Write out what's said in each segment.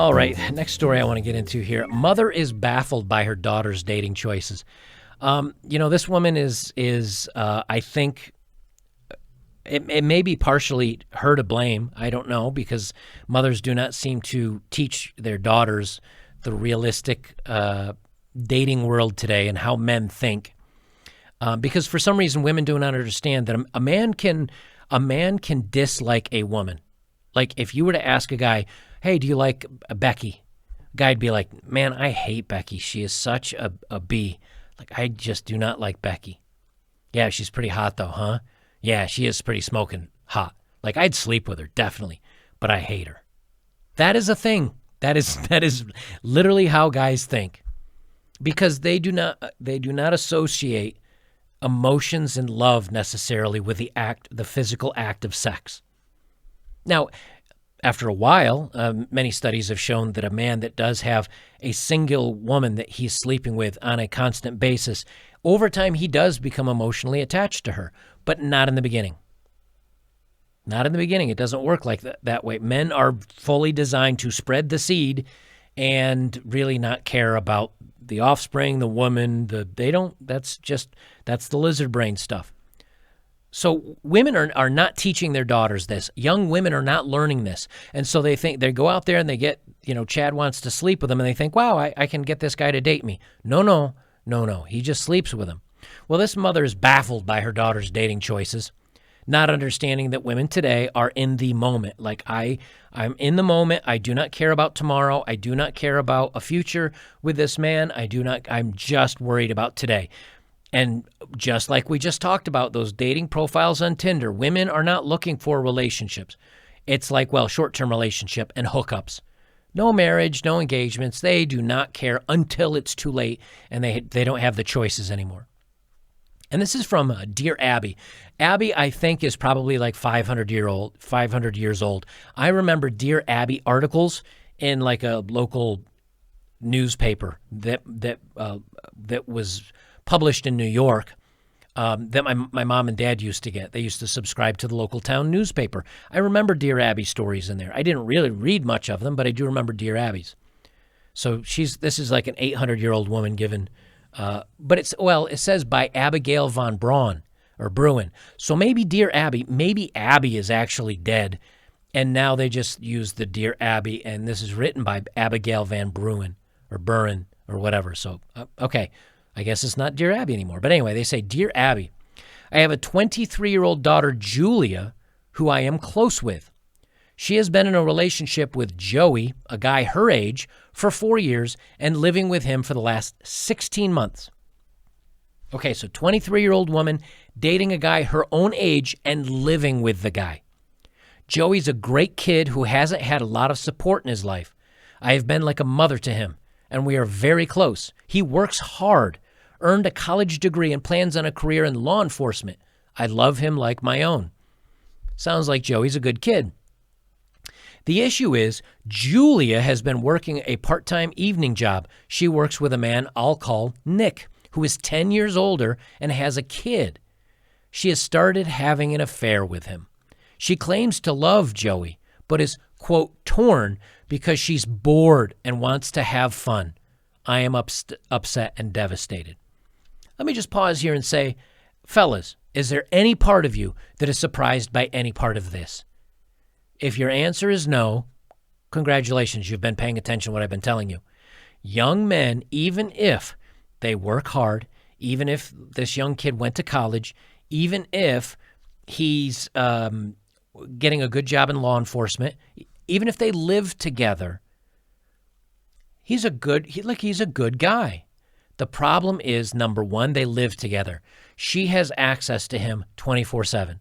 All right, next story I want to get into here. Mother is baffled by her daughter's dating choices. This woman is I think it may be partially her to blame. I don't know, because mothers do not seem to teach their daughters the realistic dating world today and how men think. Because for some reason, women do not understand that a man can dislike a woman. Like if you were to ask a guy, "Hey, do you like Becky?" A guy'd be like, "Man, I hate Becky. She is such a B. Like, I just do not like Becky." "Yeah, she's pretty hot though, huh?" "Yeah, she is pretty smoking hot. Like, I'd sleep with her, definitely, but I hate her." That is a thing. That is literally how guys think, because they do not associate emotions and love necessarily with the physical act of sex. Now, after a while, many studies have shown that a man that does have a single woman that he's sleeping with on a constant basis, over time he does become emotionally attached to her, but not in the beginning. Not in the beginning. It doesn't work like that way. Men are fully designed to spread the seed and really not care about the offspring, the woman. That's the lizard brain stuff. So women are not teaching their daughters this. Young women are not learning this. And so they go out there and they get, Chad wants to sleep with them, and they think, wow, I can get this guy to date me. No. He just sleeps with them. Well, this mother is baffled by her daughter's dating choices, not understanding that women today are in the moment. Like, I'm in the moment. I do not care about tomorrow. I do not care about a future with this man. I'm just worried about today. And just like we just talked about, those dating profiles on Tinder, women are not looking for relationships. It's like, short-term relationship and hookups. No marriage, no engagements. They do not care until it's too late, and they don't have the choices anymore. And this is from Dear Abby. Abby, I think, is probably like 500 years old. I remember Dear Abby articles in like a local newspaper that was published in New York, that my mom and dad used to get. They used to subscribe to the local town newspaper. I remember Dear Abby stories in there. I didn't really read much of them, but I do remember Dear Abby's. So this is like an 800-year-old woman given, but it says by Abigail von Braun or Bruin. So maybe Dear Abby, maybe Abby is actually dead, and now they just use the Dear Abby, and this is written by Abigail van Bruin or Buren or whatever. So, okay. I guess it's not Dear Abby anymore. But anyway, they say, Dear Abby, I have a 23-year-old daughter, Julia, who I am close with. She has been in a relationship with Joey, a guy her age, for 4 years and living with him for the last 16 months. Okay, so 23-year-old woman dating a guy her own age and living with the guy. Joey's a great kid who hasn't had a lot of support in his life. I have been like a mother to him, and we are very close. He works hard, earned a college degree, and plans on a career in law enforcement. I love him like my own. Sounds like Joey's a good kid. The issue is Julia has been working a part-time evening job. She works with a man I'll call Nick, who is 10 years older and has a kid. She has started having an affair with him. She claims to love Joey, but is, quote, torn because she's bored and wants to have fun. I am upset and devastated. Let me just pause here and say, fellas, is there any part of you that is surprised by any part of this? If your answer is no, congratulations, you've been paying attention to what I've been telling you. Young men, even if they work hard, even if this young kid went to college, even if he's getting a good job in law enforcement, even if they live together, he's a good guy. The problem is, number one, they live together. She has access to him 24/7,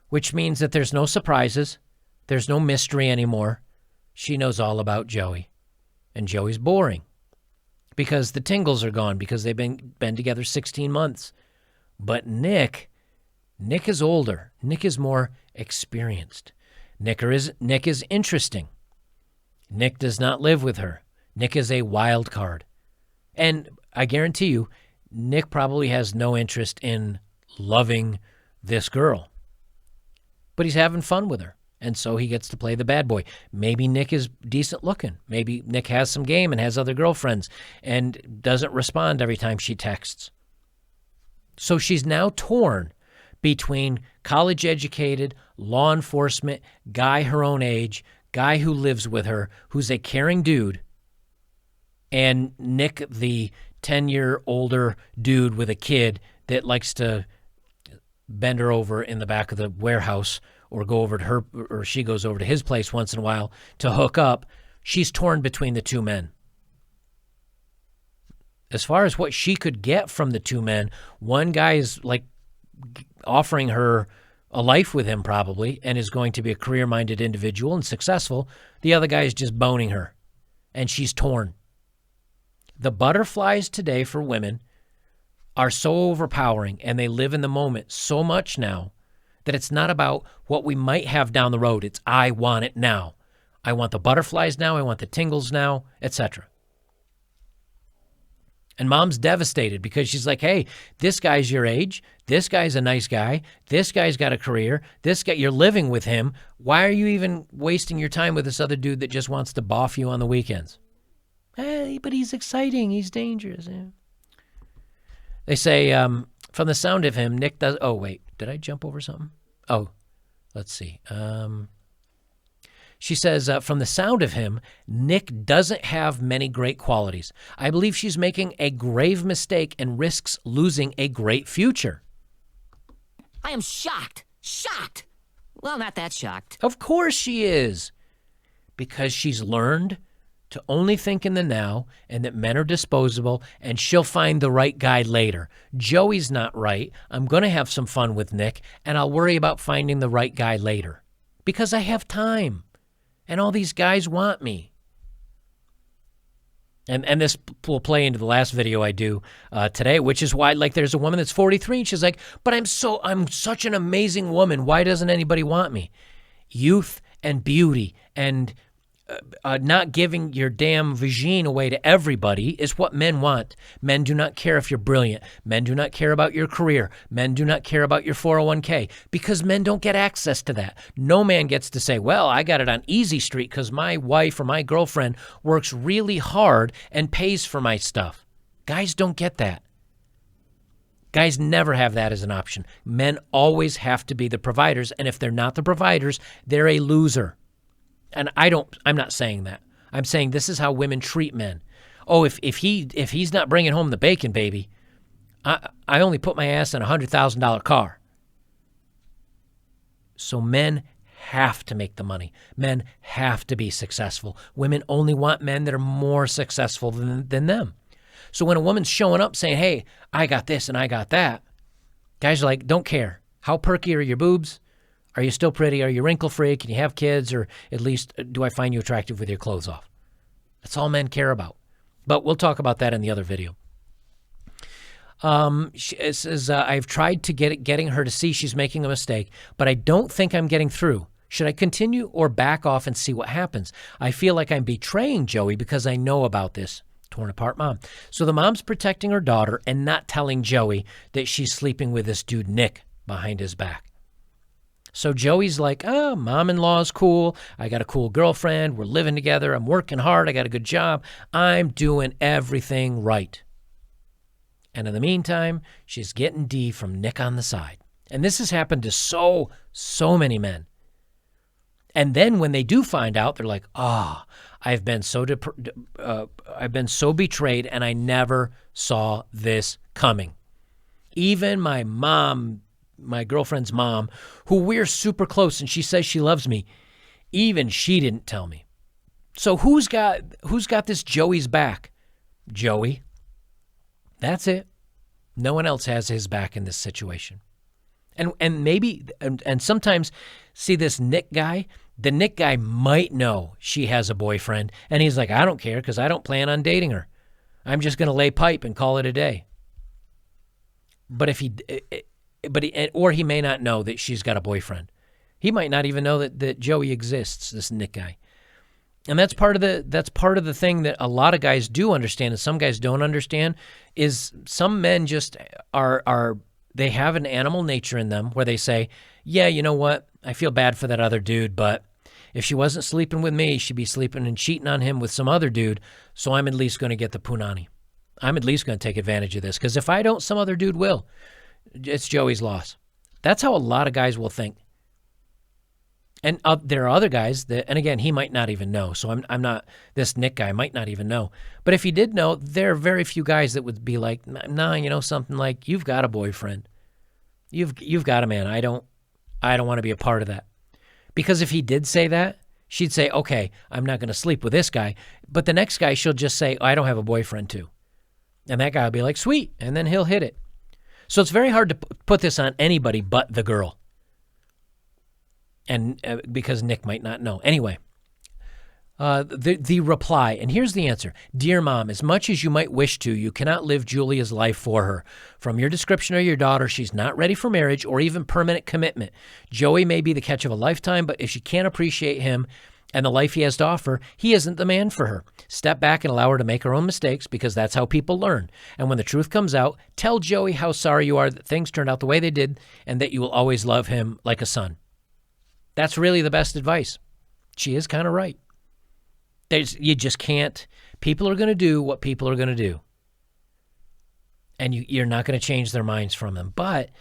which means that there's no surprises. There's no mystery anymore. She knows all about Joey, and Joey's boring because the tingles are gone because they've been together 16 months. But Nick is older. Nick is more experienced. Nick is interesting. Nick does not live with her. Nick is a wild card. And I guarantee you, Nick probably has no interest in loving this girl. But he's having fun with her. And so he gets to play the bad boy. Maybe Nick is decent looking. Maybe Nick has some game and has other girlfriends and doesn't respond every time she texts. So she's now torn between college educated, law enforcement, guy her own age, guy who lives with her, who's a caring dude, and Nick, the 10-year older dude with a kid that likes to bend her over in the back of the warehouse or go over to her, or she goes over to his place once in a while to hook up. She's torn between the two men. As far as what she could get from the two men, one guy is like offering her a life with him probably and is going to be a career-minded individual and successful. The other guy is just boning her, and she's torn. The butterflies today for women are so overpowering, and they live in the moment so much now that it's not about what we might have down the road. It's I want it now. I want the butterflies now. I want the tingles now, etc. And mom's devastated because she's like, hey, this guy's your age. This guy's a nice guy. This guy's got a career. This guy, you're living with him. Why are you even wasting your time with this other dude that just wants to boff you on the weekends? Hey, but he's exciting. He's dangerous. Yeah. They say, from the sound of him, Nick does... Oh, wait. Did I jump over something? Oh, let's see. She says, from the sound of him, Nick doesn't have many great qualities. I believe she's making a grave mistake and risks losing a great future. I am shocked. Shocked. Well, not that shocked. Of course she is. Because she's learned to only think in the now and that men are disposable and she'll find the right guy later. Joey's not right. I'm going to have some fun with Nick and I'll worry about finding the right guy later because I have time and all these guys want me. And this will play into the last video I do today, which is why, like, there's a woman that's 43 and she's like, but I'm such an amazing woman. Why doesn't anybody want me? Youth and beauty and not giving your damn vagine away to everybody is what men want. Men do not care if you're brilliant. Men do not care about your career. Men do not care about your 401k because men don't get access to that. No man gets to say, well, I got it on Easy Street because my wife or my girlfriend works really hard and pays for my stuff. Guys don't get that. Guys never have that as an option. Men always have to be the providers, and if they're not the providers, they're a loser. And I'm not saying that. I'm saying this is how women treat men. Oh, if he's not bringing home the bacon, baby, I only put my ass in a $100,000 car. So men have to make the money. Men have to be successful. Women only want men that are more successful than them. So when a woman's showing up saying, hey, I got this and I got that, guys are like, don't care. How perky are your boobs? Are you still pretty? Are you wrinkle-free? Can you have kids? Or at least, do I find you attractive with your clothes off? That's all men care about. But we'll talk about that in the other video. It says, I've tried to getting her to see she's making a mistake, but I don't think I'm getting through. Should I continue or back off and see what happens? I feel like I'm betraying Joey because I know about this. Torn apart mom. So the mom's protecting her daughter and not telling Joey that she's sleeping with this dude, Nick, behind his back. So Joey's like, oh, mom-in-law's cool. I got a cool girlfriend. We're living together. I'm working hard. I got a good job. I'm doing everything right. And in the meantime, she's getting D from Nick on the side. And this has happened to so many men. And then when they do find out, they're like, oh, I've been so betrayed and I never saw this coming. Even my mom, my girlfriend's mom, who we're super close and she says she loves me, even she didn't tell me. So who's got this Joey's back? Joey. That's it. No one else has his back in this situation. And maybe and sometimes see this Nick guy, the Nick guy might know she has a boyfriend and he's like, I don't care because I don't plan on dating her. I'm just going to lay pipe and call it a day. But he may not know that she's got a boyfriend. He might not even know that Joey exists, this Nick guy. And that's part of the thing that a lot of guys do understand and some guys don't understand is some men just are they have an animal nature in them where they say, yeah, you know what? I feel bad for that other dude, but if she wasn't sleeping with me, she'd be sleeping and cheating on him with some other dude, so I'm at least going to get the punani. I'm at least going to take advantage of this, because if I don't, some other dude will. It's Joey's loss. That's how a lot of guys will think. And there are other guys that, and again, he might not even know. So I'm not, this Nick guy might not even know. But if he did know, there are very few guys that would be like, nah, you know, something like, you've got a boyfriend. You've got a man. I don't want to be a part of that. Because if he did say that, she'd say, okay, I'm not going to sleep with this guy. But the next guy, she'll just say, I don't have a boyfriend too. And that guy will be like, sweet. And then he'll hit it. So it's very hard to put this on anybody but the girl. And because Nick might not know. Anyway, the reply, and here's the answer. Dear Mom, as much as you might wish to, you cannot live Julia's life for her. From your description of your daughter, she's not ready for marriage or even permanent commitment. Joey may be the catch of a lifetime, but if she can't appreciate him and the life he has to offer, he isn't the man for her. Step back and allow her to make her own mistakes, because that's how people learn. And when the truth comes out, tell Joey how sorry you are that things turned out the way they did and that you will always love him like a son. That's really the best advice. She is kind of right. You just can't. People are going to do what people are going to do. And you're not going to change their minds from them. But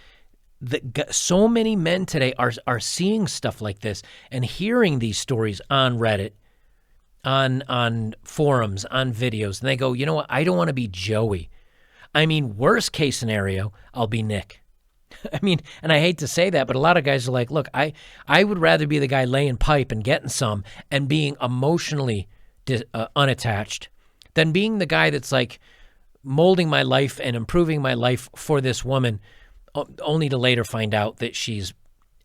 so many men today are seeing stuff like this and hearing these stories on Reddit, on forums, on videos. And they go, you know what? I don't want to be Joey. I mean, worst case scenario, I'll be Nick. I mean, and I hate to say that, but a lot of guys are like, look, I would rather be the guy laying pipe and getting some and being emotionally unattached than being the guy that's like molding my life and improving my life for this woman, only to later find out that she's...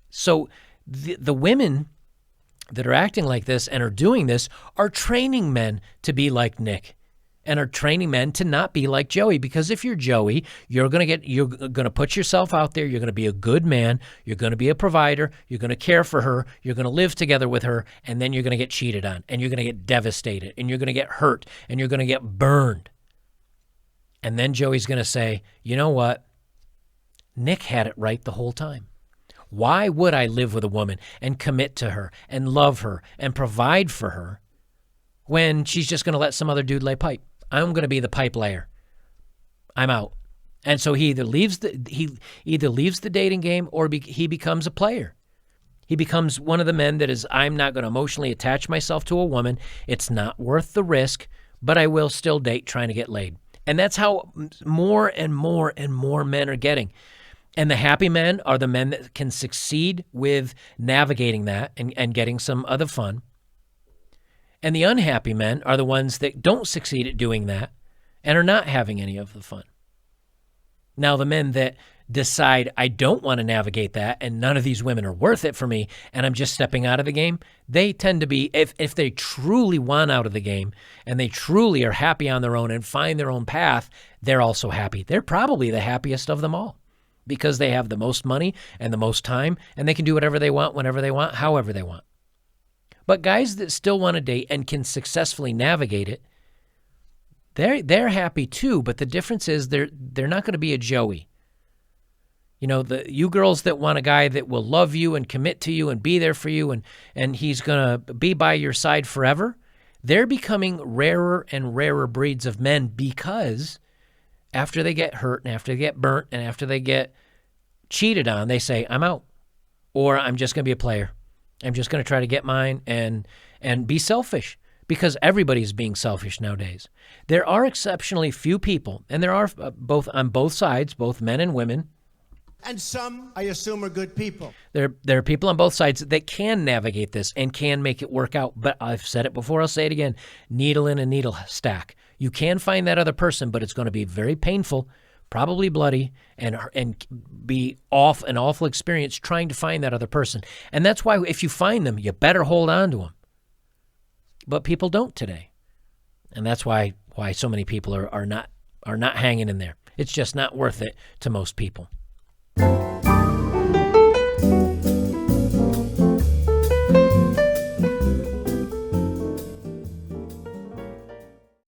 So the women that are acting like this and are doing this are training men to be like Nick. And are training men to not be like Joey, because if you're Joey, you're going to put yourself out there. You're going to be a good man. You're going to be a provider. You're going to care for her. You're going to live together with her. And then you're going to get cheated on, and you're going to get devastated, and you're going to get hurt, and you're going to get burned. And then Joey's going to say, you know what? Nick had it right the whole time. Why would I live with a woman and commit to her and love her and provide for her when she's just going to let some other dude lay pipe? I'm going to be the pipe layer. I'm out. And so he either leaves the dating game, or he becomes a player. He becomes one of the men that is, I'm not going to emotionally attach myself to a woman. It's not worth the risk, but I will still date trying to get laid. And that's how more and more and more men are getting. And the happy men are the men that can succeed with navigating that and getting some other fun. And the unhappy men are the ones that don't succeed at doing that and are not having any of the fun. Now, the men that decide, I don't want to navigate that and none of these women are worth it for me and I'm just stepping out of the game, they tend to be, if they truly want out of the game and they truly are happy on their own and find their own path, they're also happy. They're probably the happiest of them all because they have the most money and the most time and they can do whatever they want, whenever they want, however they want. But guys that still want to date and can successfully navigate it, they're happy too. But the difference is they're not going to be a Joey. You know, you girls that want a guy that will love you and commit to you and be there for you and he's going to be by your side forever, they're becoming rarer and rarer breeds of men because after they get hurt and after they get burnt and after they get cheated on, they say, I'm out, or I'm just going to be a player. I'm just going to try to get mine and be selfish, because everybody's being selfish nowadays. There are exceptionally few people, and there are both on both sides, both men and women. And some, I assume, are good people. There are people on both sides that can navigate this and can make it work out. But I've said it before, I'll say it again, needle in a needle stack. You can find that other person, but it's going to be very painful, probably bloody, and be an awful experience trying to find that other person. And that's why if you find them, you better hold on to them. But people don't today. And that's why so many people are not hanging in there. It's just not worth it to most people.